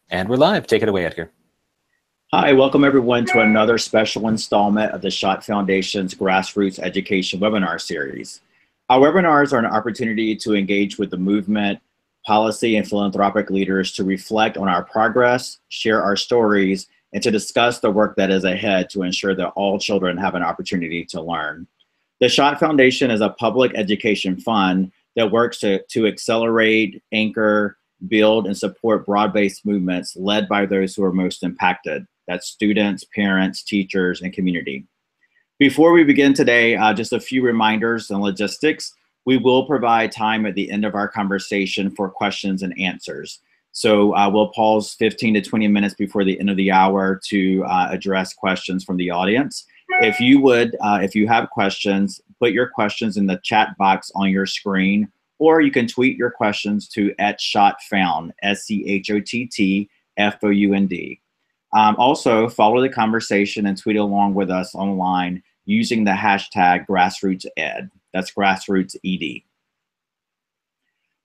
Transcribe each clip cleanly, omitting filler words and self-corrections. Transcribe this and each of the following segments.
And we're live. Take it away, Edgar. Hi, welcome everyone to another special installment of the Schott Foundation's Grassroots Education webinar series. Our webinars are an opportunity to engage with the movement, policy, and philanthropic leaders to reflect on our progress, share our stories, and to discuss the work that is ahead to ensure that all children have an opportunity to learn. The Schott Foundation is a public education fund that works to accelerate, anchor, build, and support broad-based movements led by those who are most impacted. That's students, parents, teachers, and community. Before we begin today, just a few reminders and logistics. We will provide time at the end of our conversation for questions and answers. So we'll pause 15 to 20 minutes before the end of the hour to address questions from the audience. If you have questions, put your questions in the chat box on your screen, or you can tweet your questions to @SchottFound, SCHOTTFOUND. Also, follow the conversation and tweet along with us online using the hashtag GrassrootsEd. That's GrassrootsED.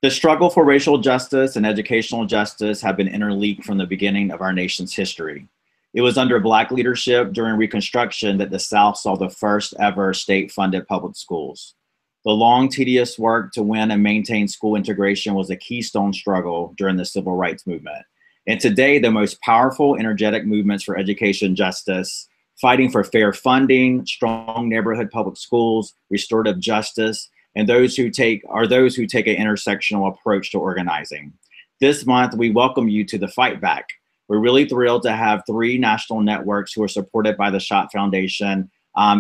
The struggle for racial justice and educational justice have been interlinked from the beginning of our nation's history. It was under Black leadership during Reconstruction that the South saw the first ever state-funded public schools. The long, tedious work to win and maintain school integration was a keystone struggle during the Civil Rights Movement. And today, the most powerful, energetic movements for education justice, fighting for fair funding, strong neighborhood public schools, restorative justice, and those who take an intersectional approach to organizing. This month, we welcome you to the Fight Back. We're really thrilled to have 3 national networks who are supported by the Schott Foundation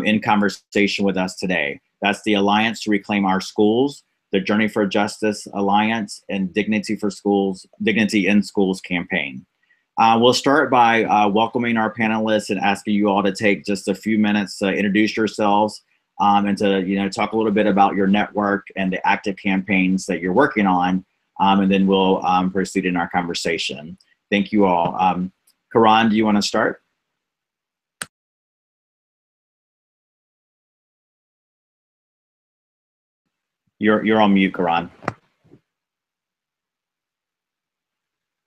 in conversation with us today. That's the Alliance to Reclaim Our Schools, the Journey for Justice Alliance, and Dignity in Schools campaign. We'll start by welcoming our panelists and asking you all to take just a few minutes to introduce yourselves and to talk a little bit about your network and the active campaigns that you're working on, and then we'll proceed in our conversation. Thank you all. Karan, do you want to start? You're on mute, Karan.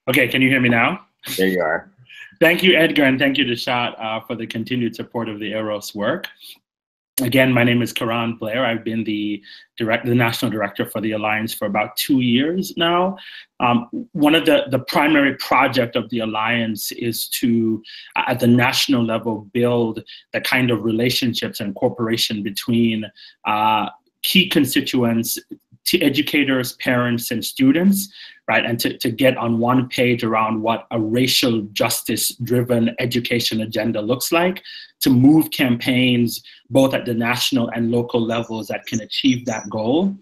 Okay, can you hear me now? There you are. Thank you, Edgar, and thank you to Schott for the continued support of the EROS work. Again, my name is Karan Blair. I've been the national director for the Alliance for about 2 years now. One of the primary project of the Alliance is to, at the national level, build the kind of relationships and cooperation between key constituents, to educators, parents, and students, right? And to get on one page around what a racial justice-driven education agenda looks like, to move campaigns both at the national and local levels that can achieve that goal.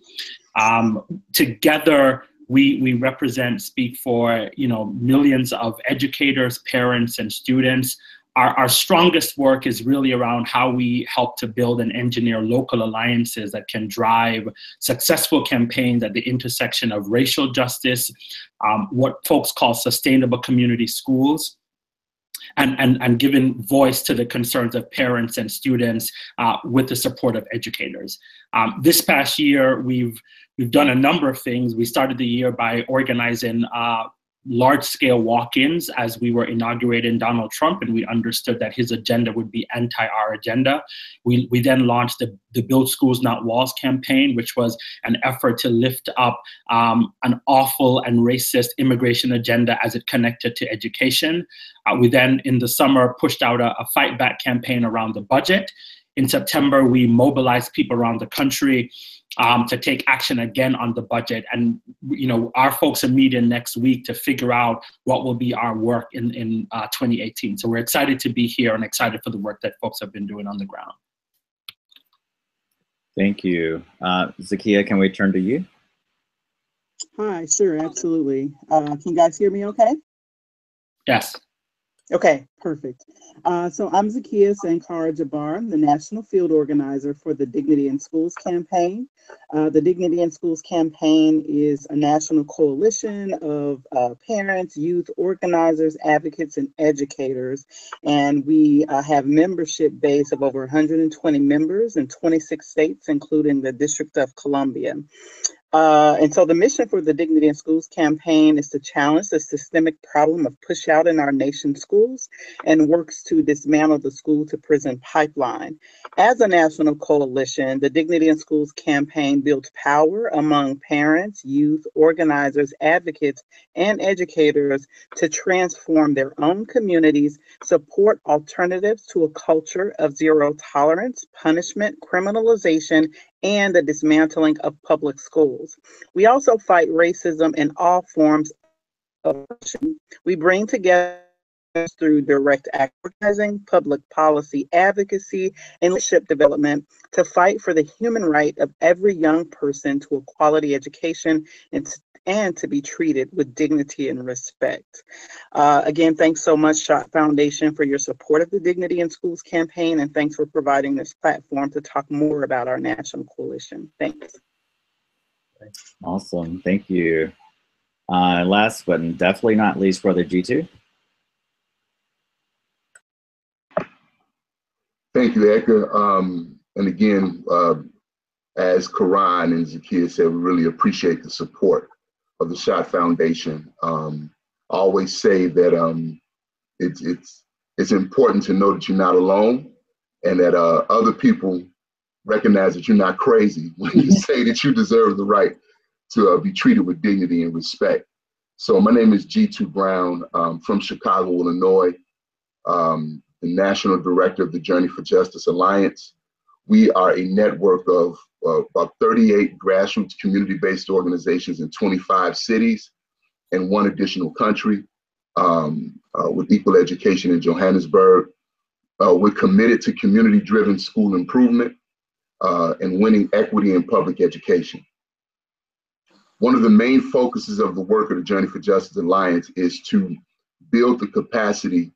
Together, we speak for millions of educators, parents, and students. Our strongest work is really around how we help to build and engineer local alliances that can drive successful campaigns at the intersection of racial justice, what folks call sustainable community schools, and giving voice to the concerns of parents and students with the support of educators. This past year, we've done a number of things. We started the year by organizing large-scale walk-ins as we were inaugurating Donald Trump, and we understood that his agenda would be anti-our agenda. We then launched the Build Schools Not Walls campaign, which was an effort to lift up an awful and racist immigration agenda as it connected to education. We then, in the summer, pushed out a Fight Back campaign around the budget. In September, we mobilized people around the country to take action again on the budget. And our folks are meeting next week to figure out what will be our work in 2018. So we're excited to be here and excited for the work that folks have been doing on the ground. Thank you. Zakia, can we turn to you? Hi, sure, absolutely. Can you guys hear me okay? Yes. Okay, perfect. So I'm Zakia Sankara Jabbar, the National Field Organizer for the Dignity in Schools campaign. The Dignity in Schools campaign is a national coalition of parents, youth organizers, advocates, and educators. And we have membership base of over 120 members in 26 states, including the District of Columbia. And so the mission for the Dignity in Schools campaign is to challenge the systemic problem of push out in our nation's schools and works to dismantle the school to prison pipeline. As a national coalition, the Dignity in Schools campaign builds power among parents, youth, organizers, advocates, and educators to transform their own communities, support alternatives to a culture of zero tolerance, punishment, criminalization, and the dismantling of public schools. We also fight racism in all forms of oppression. We bring together through direct advertising, public policy advocacy, and leadership development to fight for the human right of every young person to a quality education and to be treated with dignity and respect. Again, thanks so much, Schott Foundation, for your support of the Dignity in Schools campaign, and thanks for providing this platform to talk more about our national coalition. Thanks. Awesome, thank you. Last but definitely not least, Brother G2. Thank you, Edgar. And again, as Karan and Zakia said, we really appreciate the support of the Schott Foundation. I always say that it's important to know that you're not alone, and that other people recognize that you're not crazy when you say that you deserve the right to be treated with dignity and respect. So my name is G2 Brown, from Chicago, Illinois, the National Director of the Journey for Justice Alliance. We are a network of about 38 grassroots community-based organizations in 25 cities and 1 additional country, with equal education in Johannesburg. We're committed to community-driven school improvement and winning equity in public education. One of the main focuses of the work of the Journey for Justice Alliance is to build the capacity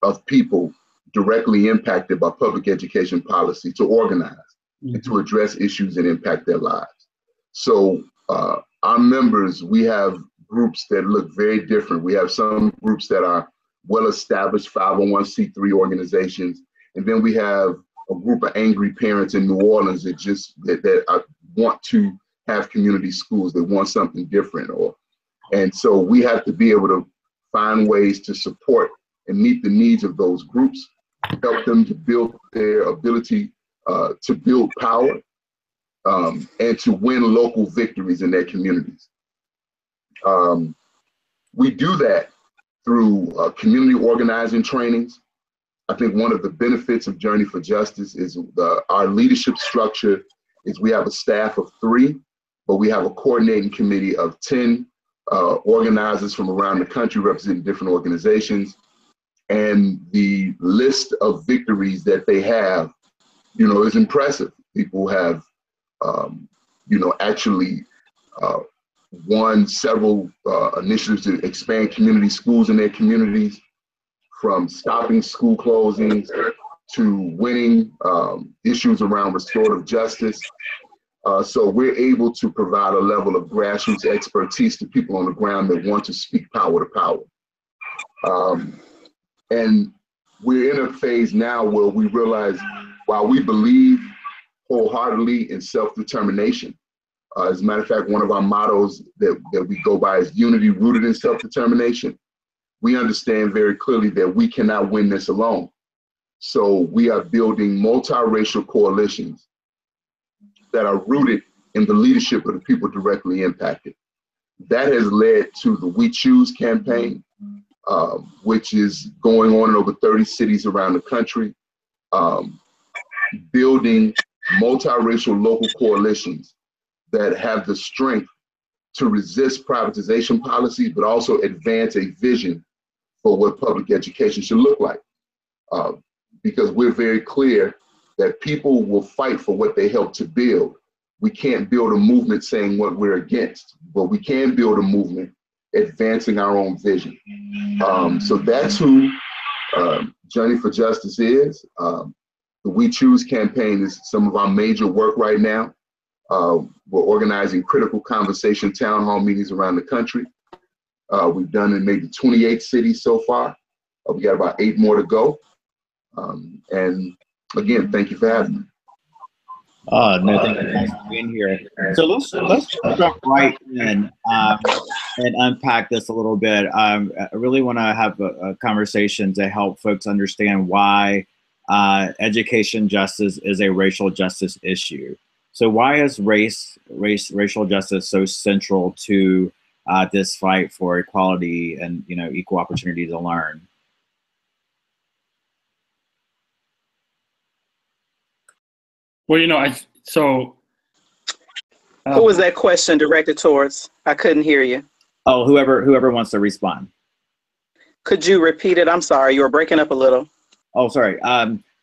of people directly impacted by public education policy to organize and to address issues and impact their lives. So our members, we have groups that look very different. We have some groups that are well-established 501c3 organizations, and then we have a group of angry parents in New Orleans that want to have community schools, that want something different. And so we have to be able to find ways to support and meet the needs of those groups, help them to build their ability to build power, and to win local victories in their communities. We do that through community organizing trainings. I think one of the benefits of Journey for Justice is our leadership structure is we have a staff of 3, but we have a coordinating committee of 10 organizers from around the country representing different organizations. And the list of victories that they have, is impressive. People have, actually won several initiatives to expand community schools in their communities, from stopping school closings to winning issues around restorative justice. So we're able to provide a level of grassroots expertise to people on the ground that want to speak power to power. And we're in a phase now where we realize, while we believe wholeheartedly in self-determination, as a matter of fact, one of our mottos that we go by is unity rooted in self-determination. We understand very clearly that we cannot win this alone. So we are building multiracial coalitions that are rooted in the leadership of the people directly impacted. That has led to the We Choose campaign, which is going on in over 30 cities around the country, building multiracial local coalitions that have the strength to resist privatization policies, but also advance a vision for what public education should look like. Because we're very clear that people will fight for what they help to build. We can't build a movement saying what we're against, but we can build a movement advancing our own vision. So that's who Journey for Justice is. The We Choose campaign is some of our major work right now. We're organizing critical conversation town hall meetings around the country. We've done in maybe 28 cities so far. We got about 8 more to go. And again, thank you for having me. Oh, no, thanks for being here. So let's jump right in and unpack this a little bit. I really want to have a conversation to help folks understand why education justice is a racial justice issue. So why is racial justice so central to this fight for equality and equal opportunity to learn? Well, who was that question directed towards? I couldn't hear you. Oh, whoever wants to respond. Could you repeat it? I'm sorry, you were breaking up a little. Oh, sorry.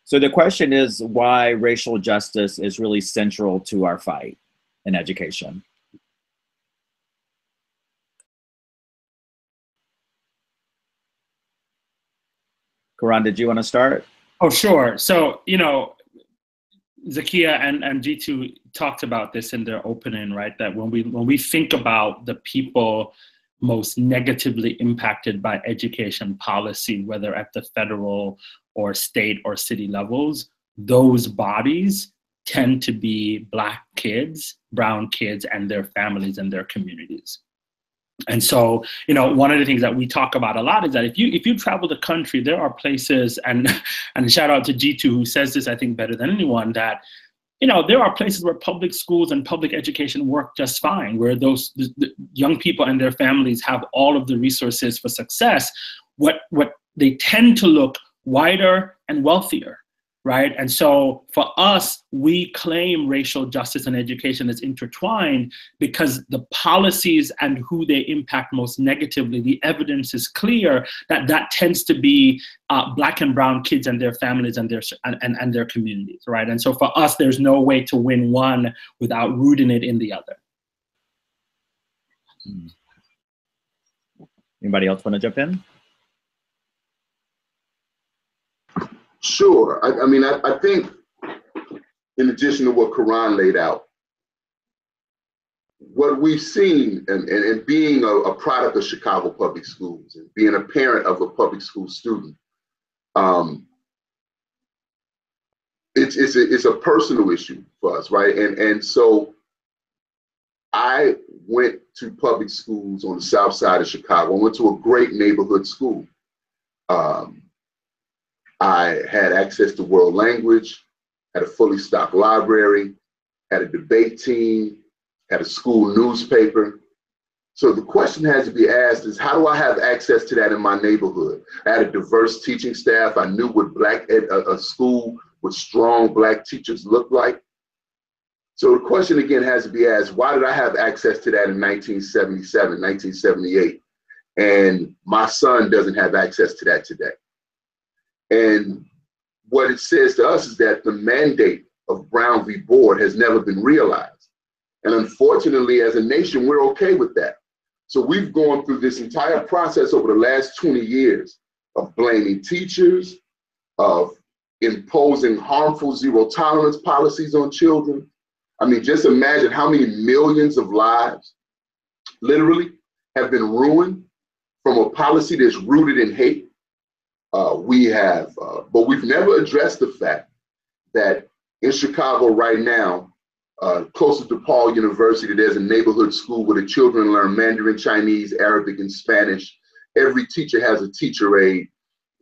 So the question is why racial justice is really central to our fight in education. Karan, did you want to start? Oh, sure. So, Zakia and G2 talked about this in their opening, right? That when we think about the people most negatively impacted by education policy, whether at the federal or state or city levels, those bodies tend to be Black kids, brown kids, and their families and their communities. And so, one of the things that we talk about a lot is that if you travel the country, there are places, and shout out to G2 who says this, I think, better than anyone, that there are places where public schools and public education work just fine, where the young people and their families have all of the resources for success. What they tend to look wider and wealthier, right? And so for us, we claim racial justice and education as intertwined because the policies and who they impact most negatively, the evidence is clear that tends to be Black and brown kids and their families and their communities, right? And so for us, there's no way to win one without rooting it in the other. Anybody else want to jump in? Sure. I think in addition to what Karan laid out, what we've seen and being a product of Chicago public schools and being a parent of a public school student, it's a personal issue for us, right? And so I went to public schools on the south side of Chicago. I went to a great neighborhood school. I had access to world language, had a fully stocked library, had a debate team, had a school newspaper. So the question has to be asked is, how do I have access to that in my neighborhood? I had a diverse teaching staff. I knew what a school with strong Black teachers looked like. So the question again has to be asked, why did I have access to that in 1977, 1978? And my son doesn't have access to that today. And what it says to us is that the mandate of Brown v. Board has never been realized. And unfortunately, as a nation, we're okay with that. So we've gone through this entire process over the last 20 years of blaming teachers, of imposing harmful zero tolerance policies on children. I mean, just imagine how many millions of lives literally have been ruined from a policy that's rooted in hate. But we've never addressed the fact that in Chicago right now, close to DePaul University, there's a neighborhood school where the children learn Mandarin, Chinese, Arabic, and Spanish. Every teacher has a teacher aide.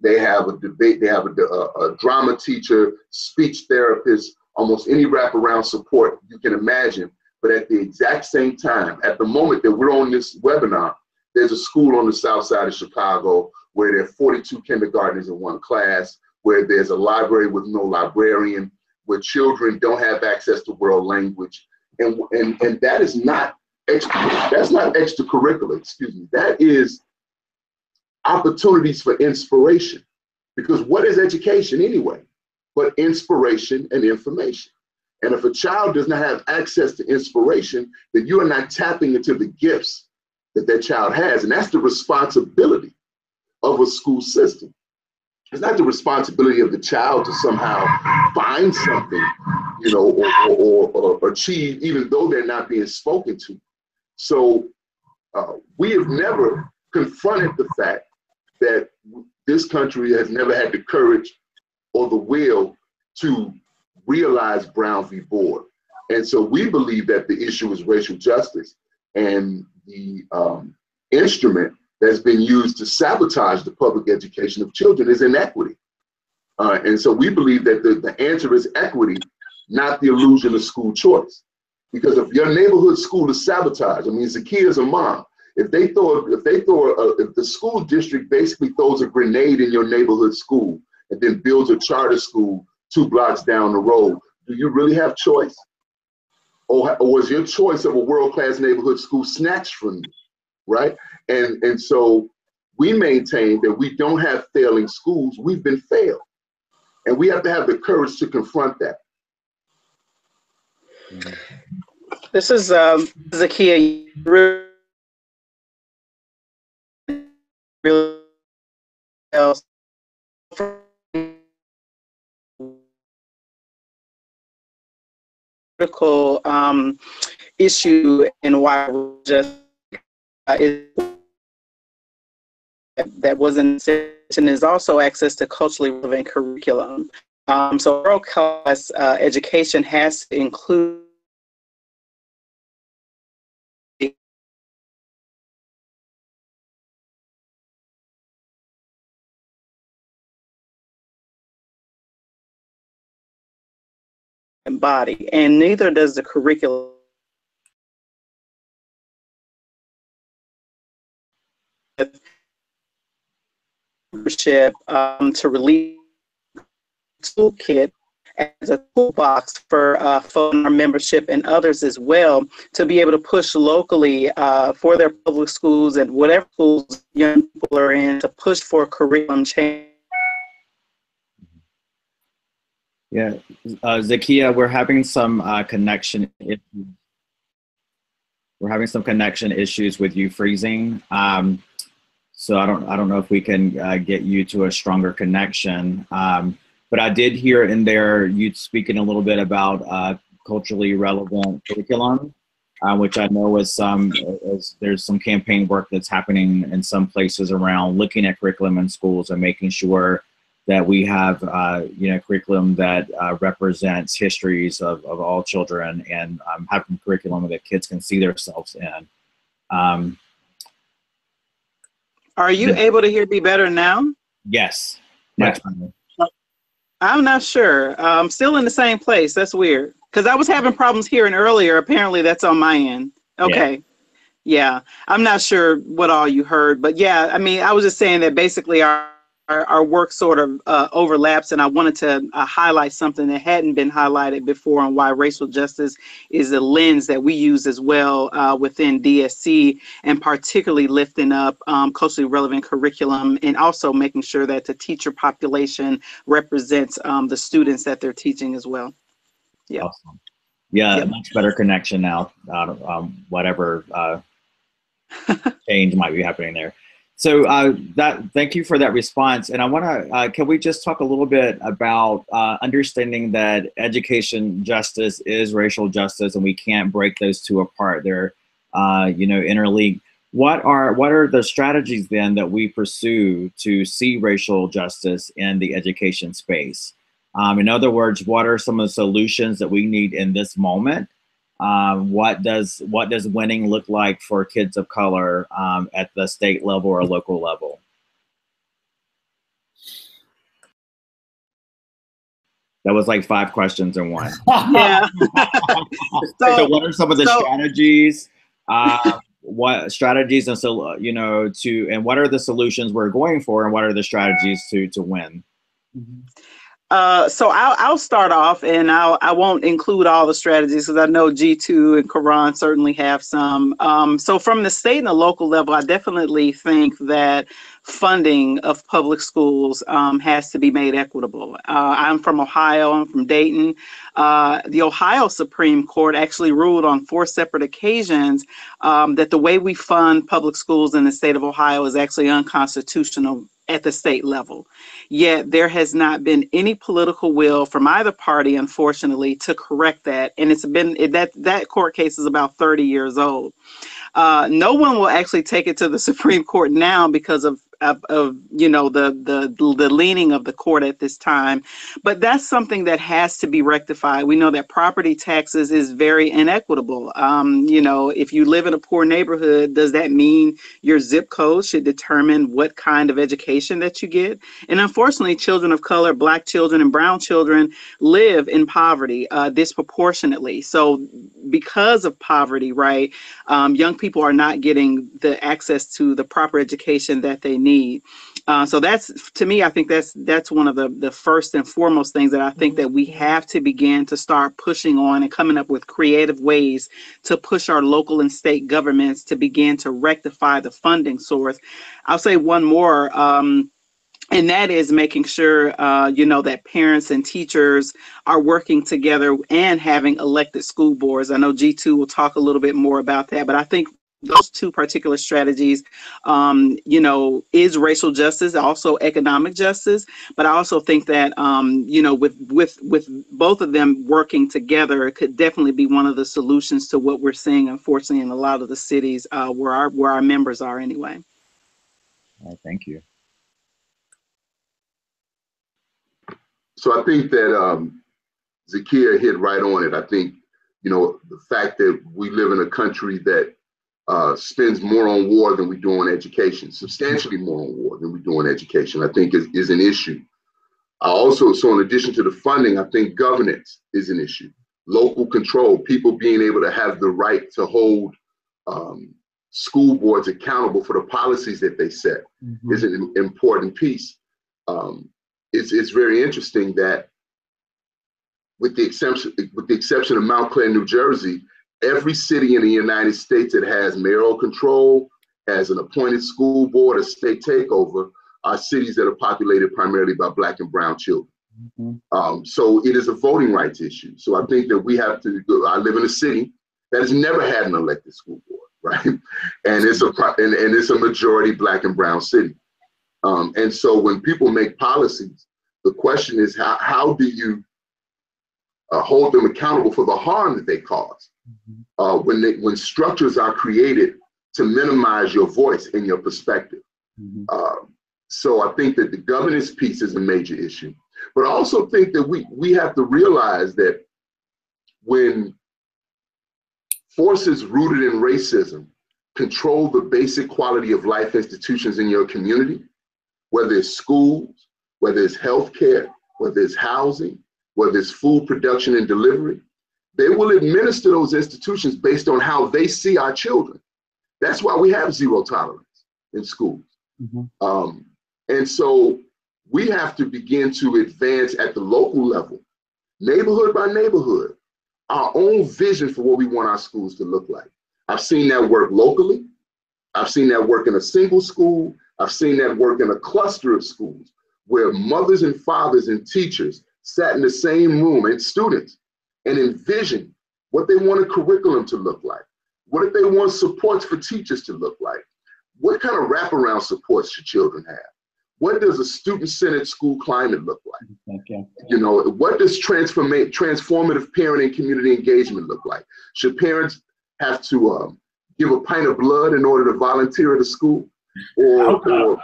They have a debate, they have a drama teacher, speech therapist, almost any wraparound support you can imagine. But at the exact same time, at the moment that we're on this webinar, there's a school on the south side of Chicago where there are 42 kindergartners in one class, where there's a library with no librarian, where children don't have access to world language. And that is not extracurricular, excuse me. That is opportunities for inspiration. Because what is education anyway? But inspiration and information. And if a child does not have access to inspiration, then you are not tapping into the gifts that that child has. And that's the responsibility of a school system. It's not the responsibility of the child to somehow find something, or achieve, even though they're not being spoken to. So we have never confronted the fact that this country has never had the courage or the will to realize Brown v. Board. And so we believe that the issue is racial justice, and the instrument that's been used to sabotage the public education of children is inequity. And so we believe that the answer is equity, not the illusion of school choice. Because if your neighborhood school is sabotaged, I mean, Zakia's a mom. If the school district basically throws a grenade in your neighborhood school and then builds a charter school 2 blocks down the road, do you really have choice? Or was your choice of a world-class neighborhood school snatched from you, right? And so we maintain that we don't have failing schools, we've been failed. And we have to have the courage to confront that. This is Zakia. Really else critical issue and why just that wasn't and is also access to culturally relevant curriculum. So world-class education has to include body, and neither does the curriculum. To release toolkit as a toolbox for our membership and others as well, to be able to push locally for their public schools and whatever schools young people are in, to push for curriculum change. Yeah, Zakia, we're having some connection issues. We're having some connection issues with you freezing. So I don't know if we can get you to a stronger connection. But I did hear in there you speaking a little bit about culturally relevant curriculum, which I know is there's some campaign work that's happening in some places around looking at curriculum in schools and making sure that we have curriculum that represents histories of all children, and having curriculum that kids can see themselves in. Are you able to hear me better now? Yes. Much better. I'm not sure. I'm still in the same place. That's weird. Because I was having problems hearing earlier. Apparently that's on my end. Okay. Yeah. I'm not sure what all you heard. But yeah, I mean, I was just saying that basically our work sort of overlaps, and I wanted to highlight something that hadn't been highlighted before, on why racial justice is a lens that we use as well within DSC, and particularly lifting up culturally relevant curriculum, and also making sure that the teacher population represents the students that they're teaching as well. Yeah. Awesome. Yeah, much better connection now, whatever change might be happening there. So thank you for that response. And I want to, can we just talk a little bit about understanding that education justice is racial justice, and we can't break those two apart. They're, interlinked. What are the strategies then that we pursue to see racial justice in the education space? In other words, what are some of the solutions that we need in this moment? What does winning look like for kids of color at the state level or local level? That was like 5 questions in one. Yeah. So what are some of the strategies? What strategies, and so and what are the solutions we're going for, and what are the strategies to win? So I'll start off, and I won't include all the strategies because I know G2 and Karan certainly have some. So from the state and the local level, I definitely think that funding of public schools has to be made equitable. I'm from Ohio. I'm from Dayton. The Ohio Supreme Court actually ruled on 4 separate occasions that the way we fund public schools in the state of Ohio is actually unconstitutional at the state level. Yet there has not been any political will from either party, unfortunately, to correct that. And it's been that court case is about 30 years old. No one will actually take it to the Supreme Court now because of you know, the leaning of the court at this time. But that's something that has to be rectified. We know that property taxes is very inequitable. You know, if you live in a poor neighborhood, does that mean your zip code should determine what kind of education that you get? And unfortunately, children of color, Black children and brown children live in poverty disproportionately. So because of poverty, right, young people are not getting the access to the proper education that they need. So that's, to me, I think that's one of the first and foremost things that I think that we have to begin to start pushing on and coming up with creative ways to push our local and state governments to begin to rectify the funding source. I'll say one more, and that is making sure, you know, that parents and teachers are working together and having elected school boards. I know G2 will talk a little bit more about that, but I think those two particular strategies, you know, is racial justice, also economic justice. But I also think that, you know, with both of them working together, it could definitely be one of the solutions to what we're seeing, unfortunately, in a lot of the cities where our members are anyway. All right, thank you. So I think that Zakia hit right on it. I think, you know, the fact that we live in a country that spends more on war than we do on education, substantially more on war than we do on education, I think is an issue. Also, so in addition to the funding, I think governance is an issue. Local control, people being able to have the right to hold school boards accountable for the policies that they set is an important piece. It's very interesting that with the exception of Mount Clair, New Jersey, every city in the United States that has mayoral control, has an appointed school board, a state takeover, are cities that are populated primarily by Black and brown children. So it is a voting rights issue. So I think that we have to go. I live in a city that has never had an elected school board, right? And it's a majority Black and brown city. And so when people make policies, the question is how do you hold them accountable for the harm that they cause? When structures are created to minimize your voice and your perspective. So I think that the governance piece is a major issue. But I also think that we have to realize that when forces rooted in racism control the basic quality of life institutions in your community, whether it's schools, whether it's healthcare, whether it's housing, whether it's food production and delivery, they will administer those institutions based on how they see our children. That's why we have zero tolerance in schools. And so we have to begin to advance at the local level, neighborhood by neighborhood, our own vision for what we want our schools to look like. I've seen that work locally. I've seen that work in a single school. I've seen that work in a cluster of schools where mothers and fathers and teachers sat in the same room, and students, and envisioned what they want a curriculum to look like. What if they want supports for teachers to look like? What kind of wraparound supports should children have? What does a student-centered school climate look like? You know, what does transformative parent and community engagement look like? Should parents have to give a pint of blood in order to volunteer at a school? Or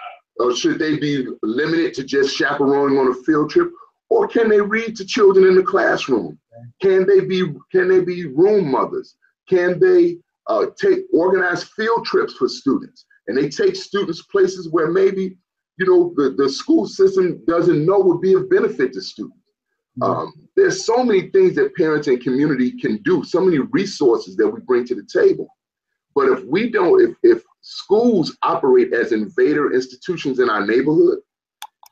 should they be limited to just chaperoning on a field trip? Or can they read to children in the classroom? Can they be room mothers? Can they organize field trips for students? And they take students places where maybe, you know, the school system doesn't know would be of benefit to students. There's so many things that parents and community can do, so many resources that we bring to the table. But if we don't, if schools operate as invader institutions in our neighborhood,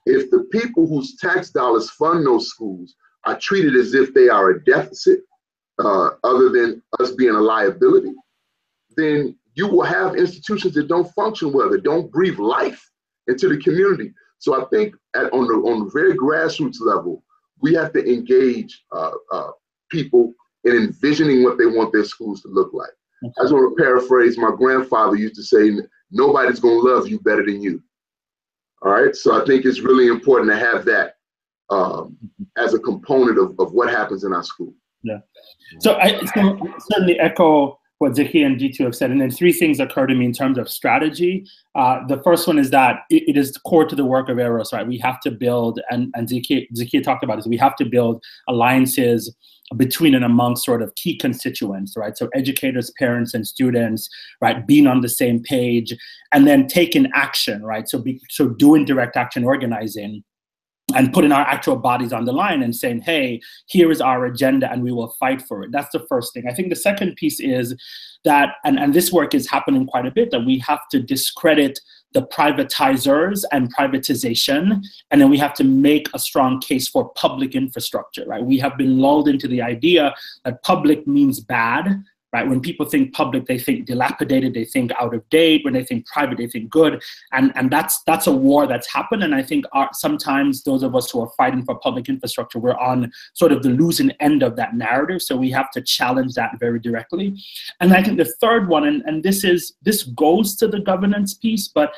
if the people whose tax dollars fund those schools are treated as if they are a deficit, other than us being a liability, then you will have institutions that don't function well, that don't breathe life into the community. So I think on the very grassroots level, we have to engage people in envisioning what they want their schools to look like. I just want to paraphrase, my grandfather used to say, nobody's going to love you better than you. All right, so I think it's really important to have that as a component of what happens in our school. Yeah, so I certainly echo what Zaki and Jitu have said. And then three things occur to me in terms of strategy. The first one is that it is core to the work of Eros, right? We have to build, and Zaki talked about this, we have to build alliances between and among sort of key constituents, right? So educators, parents, and students, right, being on the same page, and then taking action, right? So doing direct action organizing, and putting our actual bodies on the line and saying, hey, here is our agenda and we will fight for it. That's the first thing. I think the second piece is that, and this work is happening quite a bit, that we have to discredit the privatizers and privatization, and then we have to make a strong case for public infrastructure, right? We have been lulled into the idea that public means bad, right? When people think public, they think dilapidated, they think out of date. When they think private, they think good. And that's a war that's happened. And I think sometimes those of us who are fighting for public infrastructure, we're on sort of the losing end of that narrative. So we have to challenge that very directly. And I think the third one, and this goes to the governance piece, but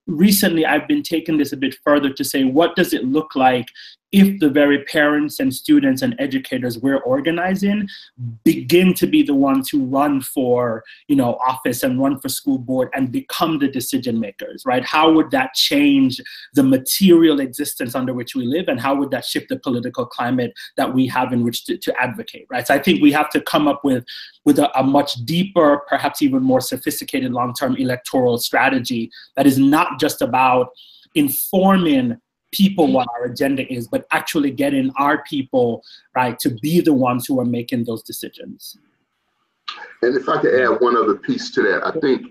recently I've been taking this a bit further to say, what does it look like if the very parents and students and educators we're organizing begin to be the ones who run for, office and run for school board and become the decision makers, right? How would that change the material existence under which we live, and how would that shift the political climate that we have in which to advocate, right? So I think we have to come up with a much deeper, perhaps even more sophisticated long-term electoral strategy that is not just about informing people what our agenda is, but actually getting our people, right, to be the ones who are making those decisions. And if I could add one other piece to that, I think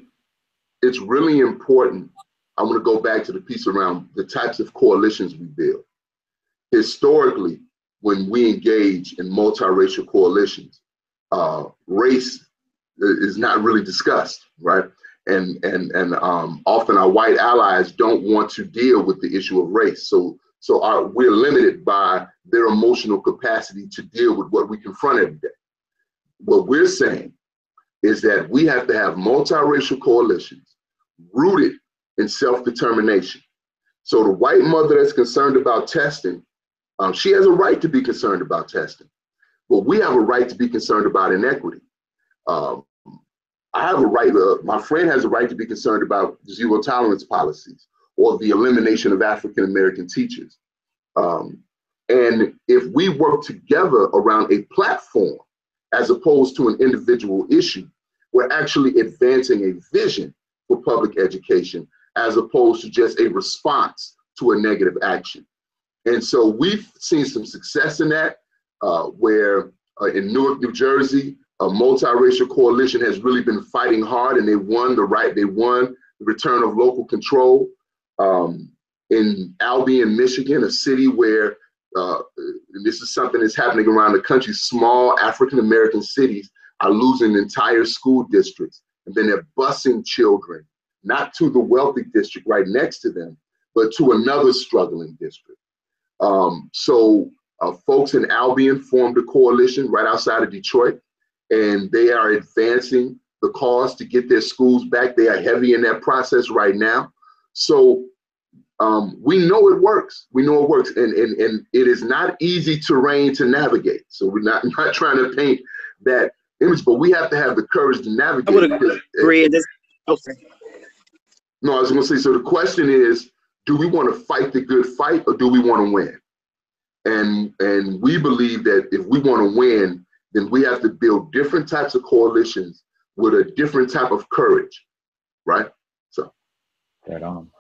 it's really important. I want to go back to the piece around the types of coalitions we build. Historically, when we engage in multiracial coalitions, race is not really discussed, right? And often our white allies don't want to deal with the issue of race. So we're limited by their emotional capacity to deal with what we confront every day. What we're saying is that we have to have multiracial coalitions rooted in self-determination. So the white mother that's concerned about testing, she has a right to be concerned about testing, but we have a right to be concerned about inequity. I have a right, my friend has a right to be concerned about zero tolerance policies or the elimination of African-American teachers. And if we work together around a platform, as opposed to an individual issue, we're actually advancing a vision for public education, as opposed to just a response to a negative action. And so we've seen some success in that, where in Newark, New Jersey, a multiracial coalition has really been fighting hard, and they won the return of local control. In Albion, Michigan, a city where, and this is something that's happening around the country, small African-American cities are losing entire school districts, and then they're busing children, not to the wealthy district right next to them, but to another struggling district. So folks in Albion formed a coalition right outside of Detroit, and they are advancing the cause to get their schools back. They are heavy in that process right now. So we know it works. We know it works, and it is not easy terrain to navigate. So we're not trying to paint that image, but we have to have the courage to navigate. I would agree. No, I was going to say, so the question is, do we want to fight the good fight, or do we want to win? And we believe that if we want to win, then we have to build different types of coalitions with a different type of courage, right? So. Right on.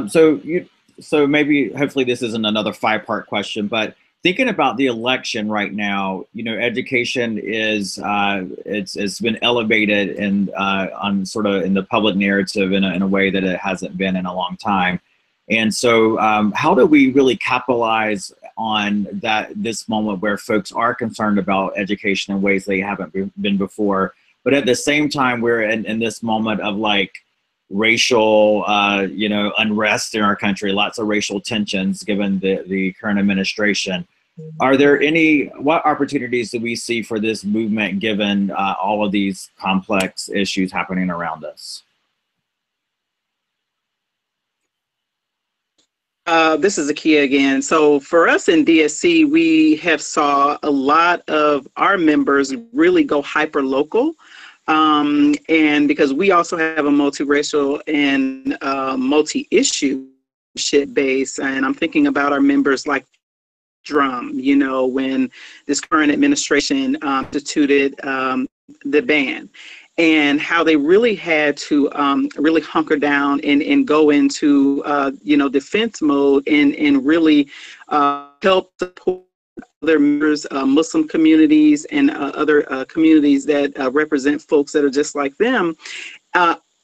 So maybe, hopefully this isn't another 5-part question, but thinking about the election right now, education is, it's been elevated and on sort of in the public narrative in a way that it hasn't been in a long time. And so how do we really capitalize on this moment where folks are concerned about education in ways they haven't been before, but at the same time, we're in this moment of like racial, unrest in our country, lots of racial tensions given the current administration. Are there what opportunities do we see for this movement given all of these complex issues happening around us? This is Akia again. So for us in DSC, we have saw a lot of our members really go hyper-local. And because we also have a multiracial and multi-issue base, and I'm thinking about our members like Drum, you know, when this current administration instituted the ban, and how they really had to really hunker down and go into, you know, defense mode and really help support other members, Muslim communities and other communities that represent folks that are just like them.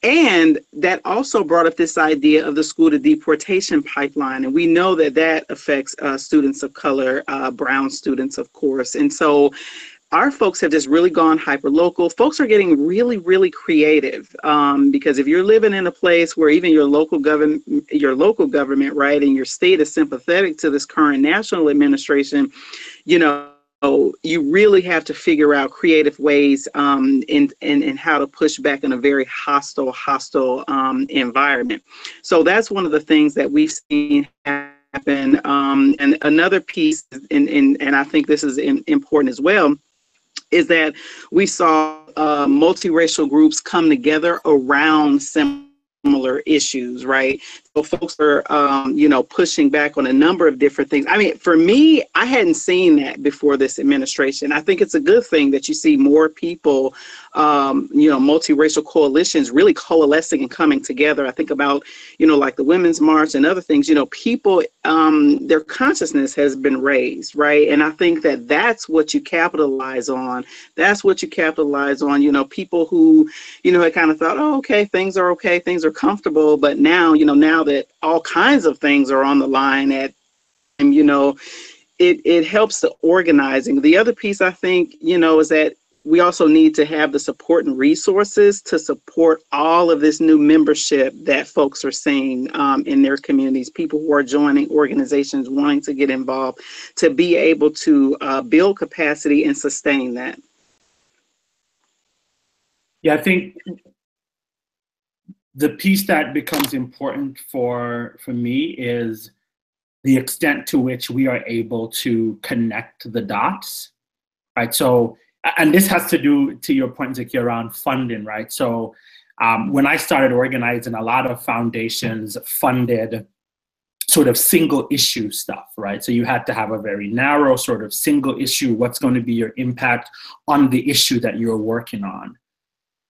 And that also brought up this idea of the school to deportation pipeline. And we know that that affects students of color, brown students, of course. And so our folks have just really gone hyper-local. Folks are getting really, really creative, because if you're living in a place where even your local government, right, and your state is sympathetic to this current national administration, you know, you really have to figure out creative ways in how to push back in a very hostile environment. So that's one of the things that we've seen happen. And another piece, and I think this is important as well, is that we saw multiracial groups come together around similar issues, right? So folks are, you know, pushing back on a number of different things. I mean, for me, I hadn't seen that before this administration. I think it's a good thing that you see more people, you know, multiracial coalitions really coalescing and coming together. I think about, you know, like the Women's March and other things, you know, people, their consciousness has been raised, right? And I think that that's what you capitalize on. That's what you capitalize on, you know, people who, you know, had kind of thought, oh, okay, things are comfortable. But now, you know, now that all kinds of things are on the line and, you know, it helps the organizing. The other piece I think, you know, is that we also need to have the support and resources to support all of this new membership that folks are seeing in their communities, people who are joining organizations, wanting to get involved, to be able to build capacity and sustain that. Yeah, I think the piece that becomes important for me is the extent to which we are able to connect the dots, right? So, and this has to do, to your point, Zakia, around funding, right? So when I started organizing, a lot of foundations funded sort of single issue stuff, right? So you had to have a very narrow sort of single issue, what's going to be your impact on the issue that you're working on.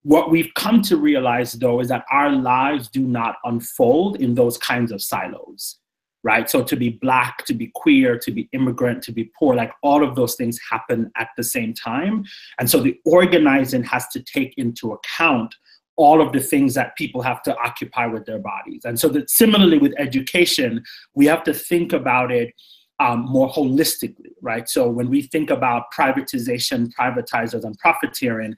What we've come to realize, though, is that our lives do not unfold in those kinds of silos, right? So to be Black, to be queer, to be immigrant, to be poor, like all of those things happen at the same time. And so the organizing has to take into account all of the things that people have to occupy with their bodies. And so that similarly with education, we have to think about it more holistically, right? So when we think about privatization, privatizers, and profiteering,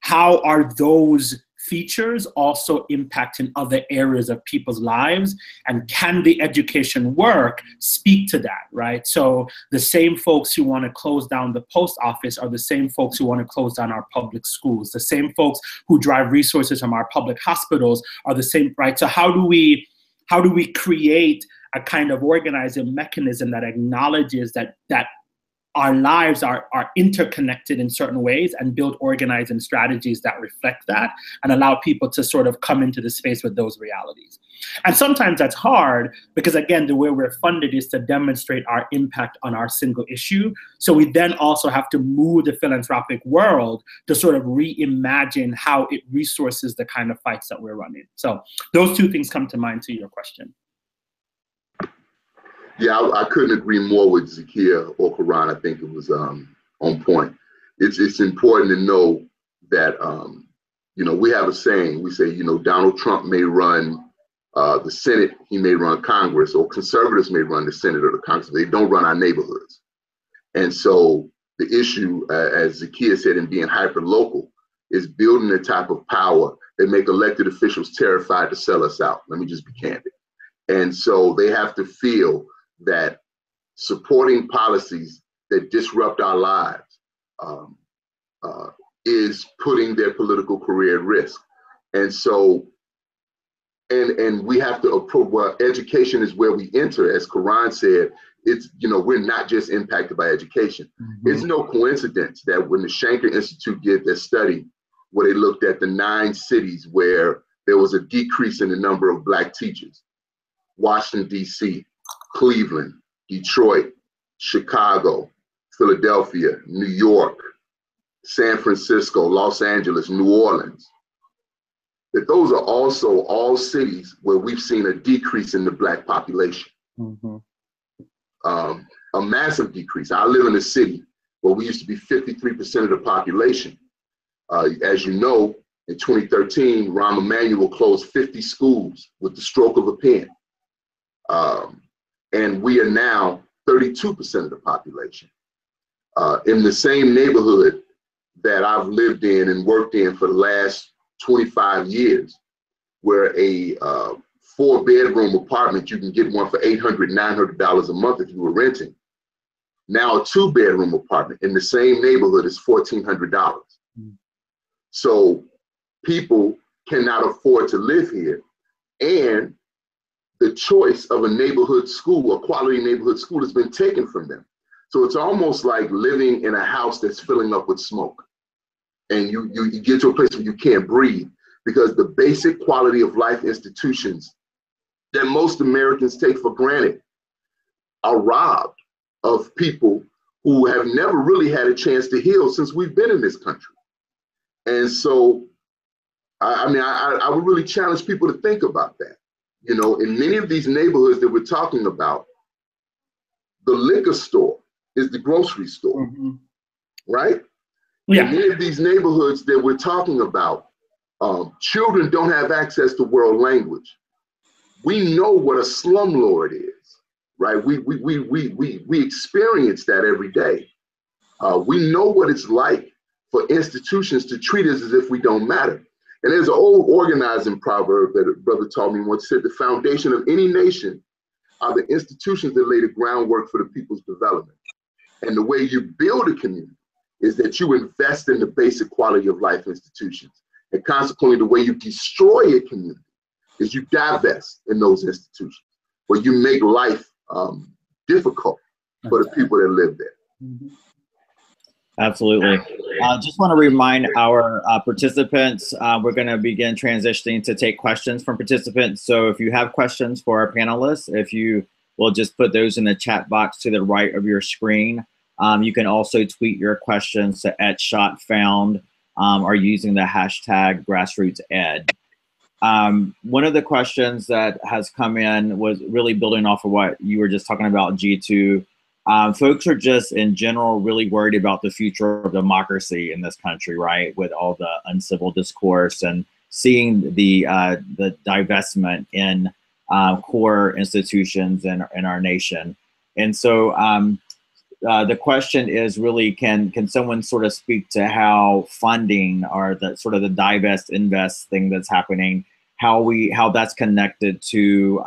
how are those features also impacting other areas of people's lives? And can the education work speak to that, right? So the same folks who want to close down the post office are the same folks who want to close down our public schools. The same folks who drive resources from our public hospitals are the same, right? So how do we create a kind of organizing mechanism that acknowledges that our lives are interconnected in certain ways, and build organizing strategies that reflect that and allow people to sort of come into the space with those realities? And sometimes that's hard because, again, the way we're funded is to demonstrate our impact on our single issue. So we then also have to move the philanthropic world to sort of reimagine how it resources the kind of fights that we're running. So those two things come to mind to your question. Yeah, I couldn't agree more with Zakia or Karan. I think it was on point. It's important to know that, you know, we have a saying. We say, you know, Donald Trump may run the Senate, he may run Congress, or conservatives may run the Senate or the Congress. They don't run our neighborhoods. And so the issue, as Zakia said, in being hyper-local, is building the type of power that make elected officials terrified to sell us out. Let me just be candid. And so they have to feel that supporting policies that disrupt our lives is putting their political career at risk. And so And we have to approach, well, education is where we enter. As Karan said, it's, we're not just impacted by education. It's no coincidence that when the Shanker Institute did their study, where they looked at the 9 cities where there was a decrease in the number of Black teachers: Washington, D.C., Cleveland, Detroit, Chicago, Philadelphia, New York, San Francisco, Los Angeles, New Orleans, that those are also all cities where we've seen a decrease in the Black population. A massive decrease. I live in a city where we used to be 53% of the population. As you know, in 2013, Rahm Emanuel closed 50 schools with the stroke of a pen. And we are now 32% of the population. In the same neighborhood that I've lived in and worked in for the last 25 years, where a 4-bedroom apartment, you can get one for $800, $900 a month if you were renting. Now a 2-bedroom apartment in the same neighborhood is $1,400. So people cannot afford to live here. And the choice of a neighborhood school, a quality neighborhood school, has been taken from them. So it's almost like living in a house that's filling up with smoke. And you get to a place where you can't breathe, because the basic quality of life institutions that most Americans take for granted are robbed of people who have never really had a chance to heal since we've been in this country. And so, I would really challenge people to think about that. In many of these neighborhoods that we're talking about, the liquor store is the grocery store, right? Yeah. In many of these neighborhoods that we're talking about, children don't have access to world language. We know what a slumlord is, right? We experience that every day. We know what it's like for institutions to treat us as if we don't matter. And there's an old organizing proverb that a brother taught me once, said the foundation of any nation are the institutions that lay the groundwork for the people's development. And the way you build a community is that you invest in the basic quality of life institutions. And consequently, the way you destroy a community is you divest in those institutions, where you make life difficult for the people that live there. Absolutely. Just want to remind our participants, we're going to begin transitioning to take questions from participants. So if you have questions for our panelists, if you will just put those in the chat box to the right of your screen. You can also tweet your questions to @SchottFound or using the hashtag #GrassrootsEd. One of the questions that has come in was really building off of what you were just talking about, G2. Folks are just in general really worried about the future of democracy in this country, right? With all the uncivil discourse and seeing the divestment in core institutions in our nation. And so the question is really, can someone sort of speak to how funding or the sort of the divest invest thing that's happening, how that's connected to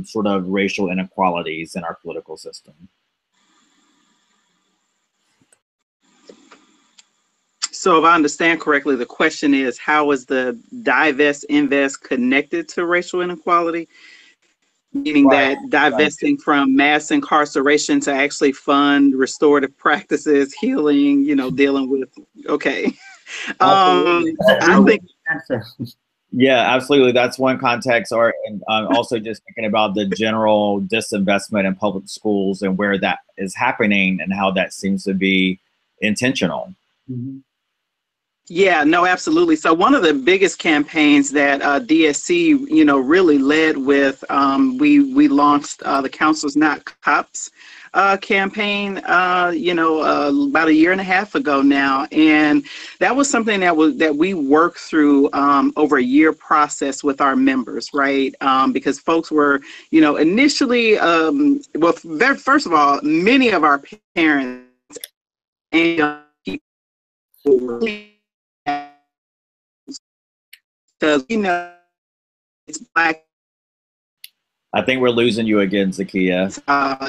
sort of racial inequalities in our political system? So if I understand correctly, the question is, how is the divest invest connected to racial inequality? Meaning that divesting from mass incarceration to actually fund restorative practices, healing, dealing with, okay. I think. Yeah, absolutely. That's one context. Or and also just thinking about the general disinvestment in public schools and where that is happening and how that seems to be intentional. Yeah, no, absolutely. So one of the biggest campaigns that DSC, really led with, we launched the Counselors Not Cops campaign, about a year and a half ago now, and that was something that we worked through over a year process with our members, right? Because folks were, initially, first of all, many of our parents and people were because it's Black. I think we're losing you again, Zakia.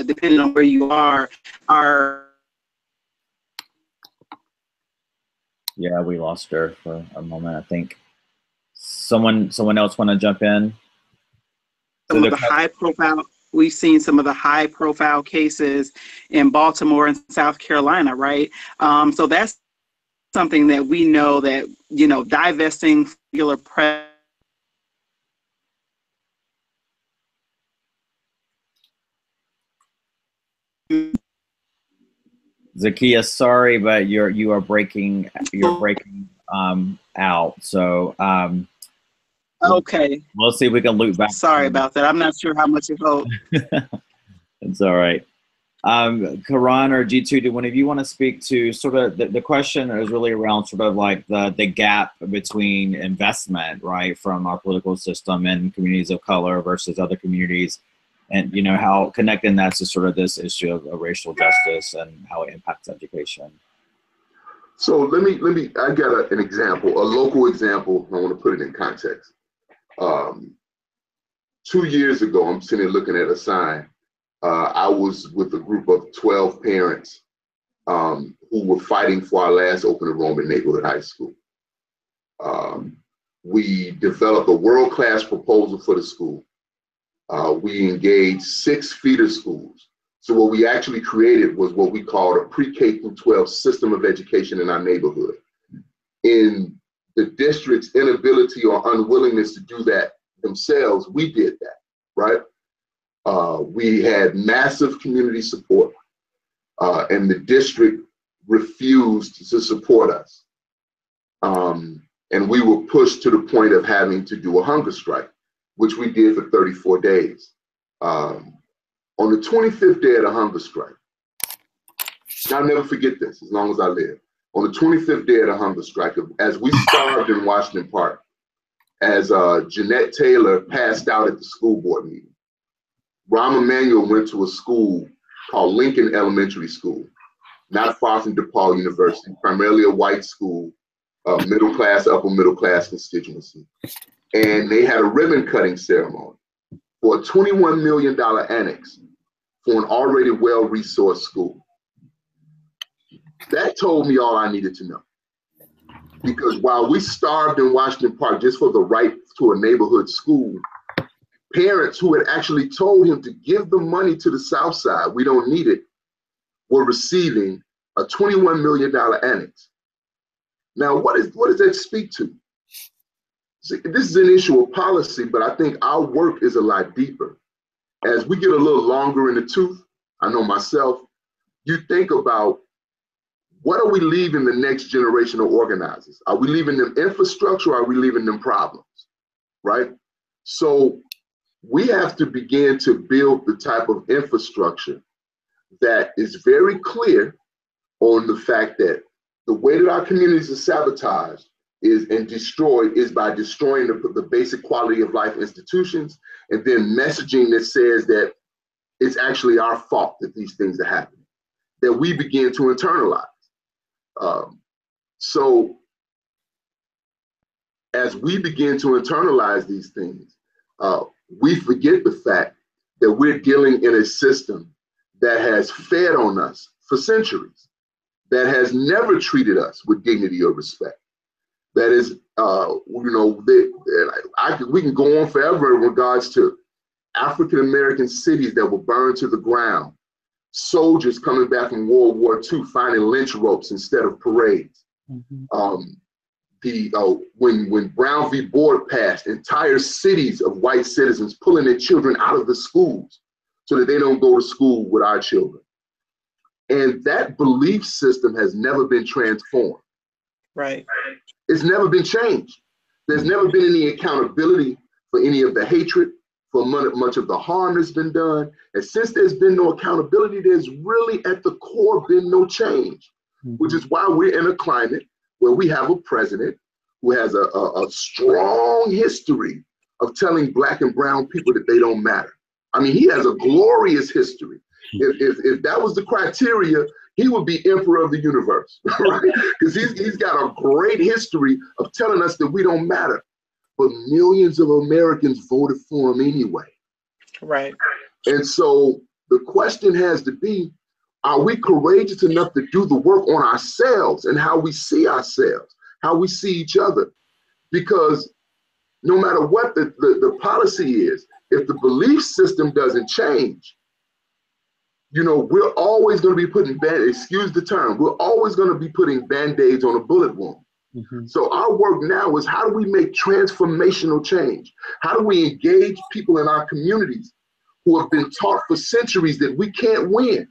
Depending on where you are. Yeah, we lost her for a moment. I think someone else want to jump in. some of the high profile, we've seen some of the high profile cases in Baltimore and South Carolina, right? So that's something that we know that, you know, divesting regular press. Zakiya, sorry, but you are breaking out. So Okay. we'll see if we can loop back. Sorry about that. I'm not sure how much it holds. It's all right. Karan or G2, do one of you want to speak to sort of the question is really around sort of like the gap between investment, right, from our political system and communities of color versus other communities, and you know how connecting that to sort of this issue of racial justice and how it impacts education. So let me I got an example, a local example. I want to put it in context. 2 years ago, I'm sitting there looking at a sign. I was with a group of 12 parents who were fighting for our last open enrollment neighborhood high school. We developed a world-class proposal for the school. We engaged 6 feeder schools. So what we actually created was what we called a pre-K through 12 system of education in our neighborhood. In the district's inability or unwillingness to do that themselves, we did that, right? We had massive community support, and the district refused to support us. And we were pushed to the point of having to do a hunger strike, which we did for 34 days. On the 25th day of the hunger strike, I'll never forget this as long as I live. On the 25th day of the hunger strike, as we starved in Washington Park, as Jeanette Taylor passed out at the school board meeting, Rahm Emanuel went to a school called Lincoln Elementary School, not far from DePaul University, primarily a white school, middle class, upper middle class constituency. And they had a ribbon cutting ceremony for a $21 million annex for an already well-resourced school. That told me all I needed to know. Because while we starved in Washington Park just for the right to a neighborhood school, parents who had actually told him to give the money to the South Side, we don't need it, were receiving a $21 million annex. Now, what does that speak to? See, this is an issue of policy, but I think our work is a lot deeper. As we get a little longer in the tooth, I know myself, you think about what are we leaving the next generation of organizers? Are we leaving them infrastructure or are we leaving them problems, right? So we have to begin to build the type of infrastructure that is very clear on the fact that the way that our communities are sabotaged and destroyed is by destroying the basic quality of life institutions, and then messaging that says that it's actually our fault that these things are happening, that we begin to internalize. So as we begin to internalize these things, we forget the fact that we're dealing in a system that has fed on us for centuries, that has never treated us with dignity or respect. That is, we can go on forever in regards to African-American cities that were burned to the ground, soldiers coming back from World War II finding lynch ropes instead of parades. Mm-hmm. When Brown v. Board passed, entire cities of white citizens pulling their children out of the schools so that they don't go to school with our children. And that belief system has never been transformed. Right. It's never been changed. There's never been any accountability for any of the hatred, for much of the harm that's been done. And since there's been no accountability, there's really at the core been no change, which is why we're in a climate where we have a president who has a strong history of telling Black and brown people that they don't matter. I mean, he has a glorious history. If that was the criteria, he would be emperor of the universe, right? Because he's got a great history of telling us that we don't matter. But millions of Americans voted for him anyway. Right. And so the question has to be, are we courageous enough to do the work on ourselves and how we see ourselves, how we see each other? Because no matter what the policy is, if the belief system doesn't change, you know, we're always going to be putting excuse the term, we're always going to be putting band-aids on a bullet wound. So our work now is, how do we make transformational change? How do we engage people in our communities who have been taught for centuries that we can't win?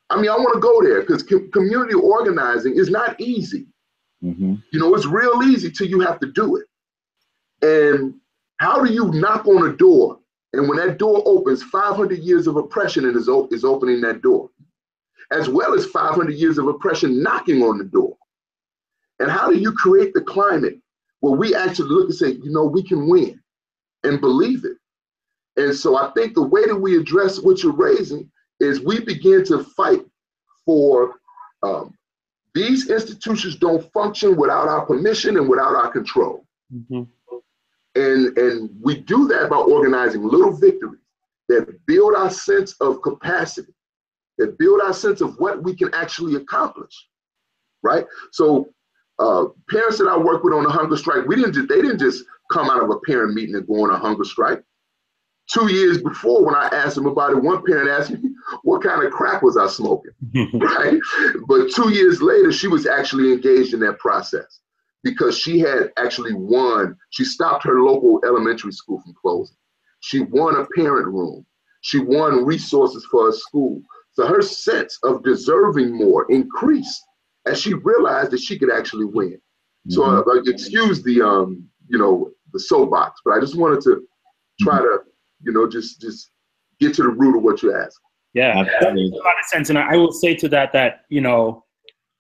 I mean, I want to go there, because community organizing is not easy. You know, it's real easy till you have to do it. And how do you knock on a door, and when that door opens, 500 years of oppression is opening that door, as well as 500 years of oppression knocking on the door? And how do you create the climate where we actually look and say, you know, we can win, and believe it? And so I think the way that we address what you're raising is we begin to fight for these institutions don't function without our permission and without our control. And we do that by organizing little victories that build our sense of capacity, that build our sense of what we can actually accomplish, right? So parents that I work with on the hunger strike, they didn't just come out of a parent meeting and go on a hunger strike. 2 years before, when I asked them about it, one parent asked me, what kind of crack was I smoking, right? But 2 years later, she was actually engaged in that process because she had actually won. She stopped her local elementary school from closing. She won a parent room. She won resources for her school. So her sense of deserving more increased as she realized that she could actually win. So excuse the, you know, the soapbox, but I just wanted to try to, you know, just get to the root of what you asked. Yeah, that makes a lot of sense. And I will say to that, you know,